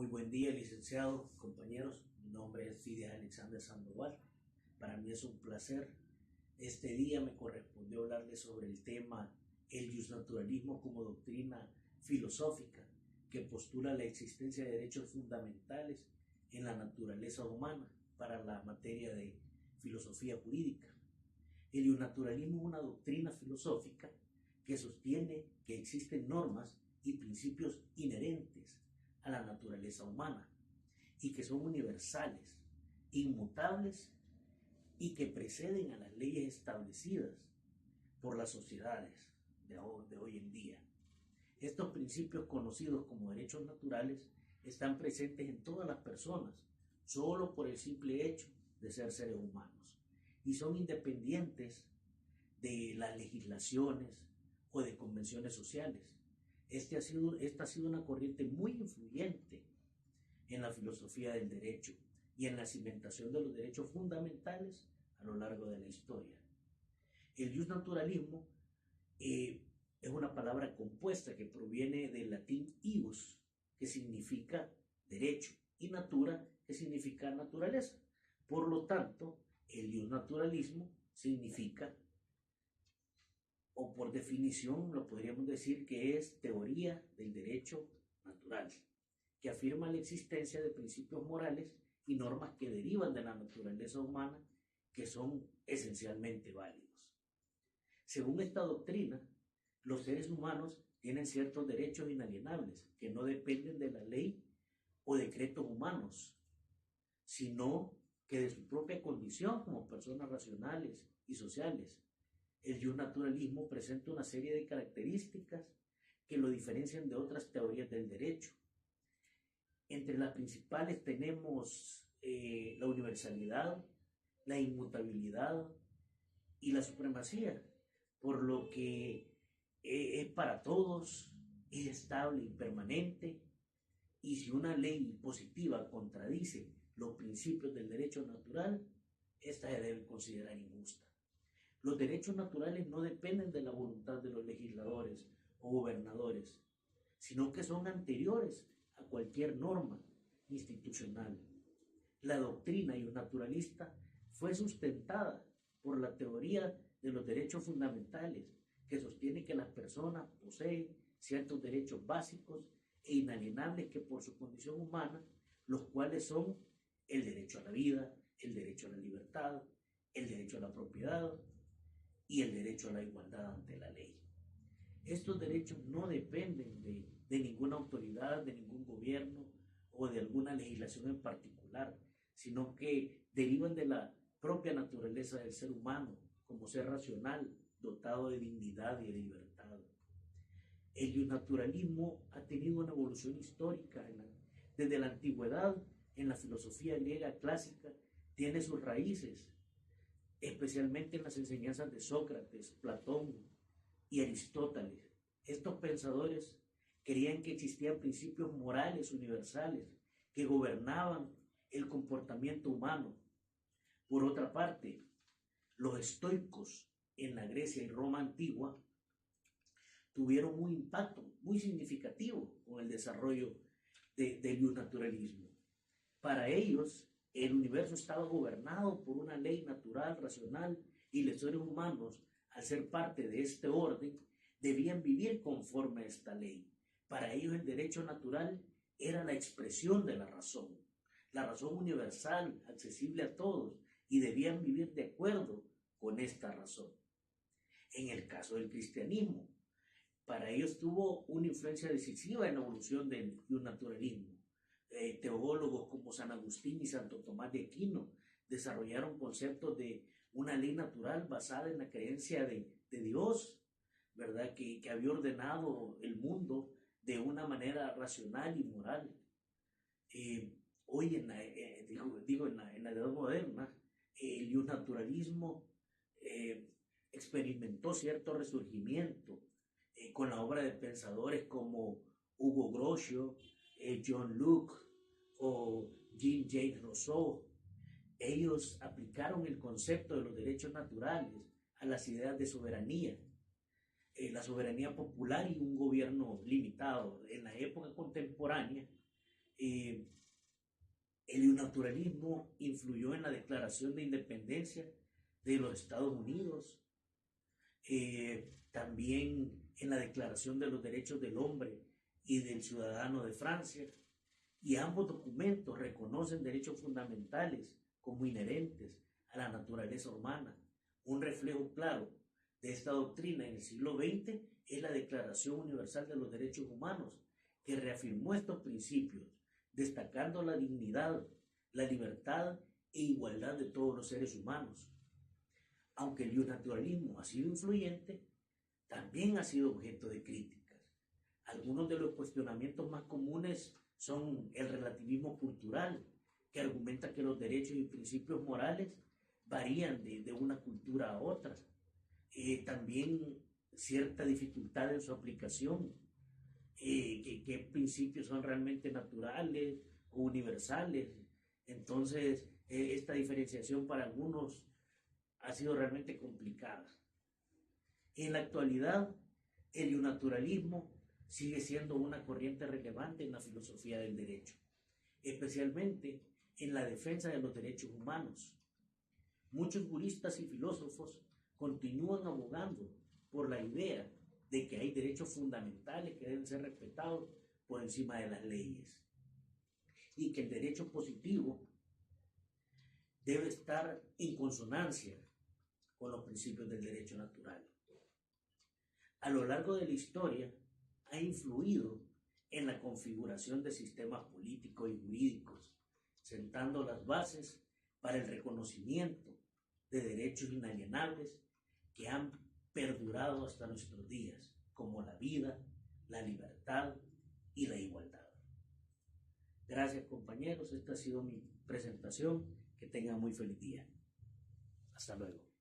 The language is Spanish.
Muy buen día, licenciado, compañeros. Mi nombre es Fides Alexander Sandoval. Para mí es un placer. Este día me correspondió hablarles sobre el tema el justnaturalismo como doctrina filosófica que postula la existencia de derechos fundamentales en la naturaleza humana para la materia de filosofía jurídica. El justnaturalismo es una doctrina filosófica que sostiene que existen normas y principios inherentes a la naturaleza humana y que son universales, inmutables y que preceden a las leyes establecidas por las sociedades de hoy en día. Estos principios conocidos como derechos naturales están presentes en todas las personas solo por el simple hecho de ser seres humanos y son independientes de las legislaciones o de convenciones sociales. Esta ha sido una corriente muy influyente en la filosofía del derecho y en la cimentación de los derechos fundamentales a lo largo de la historia. El justnaturalismo es una palabra compuesta que proviene del latín ius, que significa derecho, y natura, que significa naturaleza. Por lo tanto, el justnaturalismo significa, o por definición lo podríamos decir que es teoría del derecho natural, que afirma la existencia de principios morales y normas que derivan de la naturaleza humana que son esencialmente válidos. Según esta doctrina, los seres humanos tienen ciertos derechos inalienables que no dependen de la ley o decretos humanos, sino que de su propia condición como personas racionales y sociales. El justnaturalismo presenta una serie de características que lo diferencian de otras teorías del derecho. Entre las principales tenemos la universalidad, la inmutabilidad y la supremacía, por lo que es para todos, es estable y permanente, y si una ley positiva contradice los principios del derecho natural, esta se debe considerar injusta. Los derechos naturales no dependen de la voluntad de los legisladores o gobernadores, sino que son anteriores a cualquier norma institucional. La doctrina justnaturalista fue sustentada por la teoría de los derechos fundamentales, que sostiene que las personas poseen ciertos derechos básicos e inalienables que por su condición humana, los cuales son el derecho a la vida, el derecho a la libertad, el derecho a la propiedad y el derecho a la igualdad ante la ley. Estos derechos no dependen de ninguna autoridad, de ningún gobierno o de alguna legislación en particular, sino que derivan de la propia naturaleza del ser humano como ser racional, dotado de dignidad y de libertad. El justnaturalismo ha tenido una evolución histórica desde la antigüedad. En la filosofía griega clásica tiene sus raíces, especialmente en las enseñanzas de Sócrates, Platón y Aristóteles. Estos pensadores creían que existían principios morales universales que gobernaban el comportamiento humano. Por otra parte, los estoicos en la Grecia y Roma antigua tuvieron un impacto muy significativo con el desarrollo del justnaturalismo. Para ellos, el universo estaba gobernado por una ley natural, racional, y los seres humanos, al ser parte de este orden, debían vivir conforme a esta ley. Para ellos el derecho natural era la expresión de la razón universal, accesible a todos, y debían vivir de acuerdo con esta razón. En el caso del cristianismo, para ellos tuvo una influencia decisiva en la evolución del justnaturalismo. Teólogos como San Agustín y Santo Tomás de Aquino desarrollaron conceptos de una ley natural basada en la creencia de Dios, ¿verdad? Que había ordenado el mundo de una manera racional y moral. Hoy en la edad moderna, el justnaturalismo experimentó cierto resurgimiento con la obra de pensadores como Hugo Grocio, John Locke o Jean-Jacques Rousseau. Ellos aplicaron el concepto de los derechos naturales a las ideas de soberanía, la soberanía popular y un gobierno limitado. En la época contemporánea, Eh, el naturalismo influyó en la Declaración de Independencia de los Estados Unidos, también en la Declaración de los Derechos del Hombre y del Ciudadano de Francia, y ambos documentos reconocen derechos fundamentales como inherentes a la naturaleza humana. Un reflejo claro de esta doctrina en el siglo XX es la Declaración Universal de los Derechos Humanos, que reafirmó estos principios, destacando la dignidad, la libertad e igualdad de todos los seres humanos. Aunque el naturalismo ha sido influyente, también ha sido objeto de críticas. Algunos de los cuestionamientos más comunes son el relativismo cultural, que argumenta que los derechos y principios morales varían de una cultura a otra. También cierta dificultad en su aplicación, qué principios son realmente naturales o universales. Entonces, esta diferenciación para algunos ha sido realmente complicada. En la actualidad, el naturalismo sigue siendo una corriente relevante en la filosofía del derecho, especialmente en la defensa de los derechos humanos. Muchos juristas y filósofos continúan abogando por la idea de que hay derechos fundamentales que deben ser respetados por encima de las leyes y que el derecho positivo debe estar en consonancia con los principios del derecho natural. A lo largo de la historia ha influido en la configuración de sistemas políticos y jurídicos, sentando las bases para el reconocimiento de derechos inalienables que han perdurado hasta nuestros días, como la vida, la libertad y la igualdad. Gracias, compañeros, esta ha sido mi presentación. Que tengan muy feliz día. Hasta luego.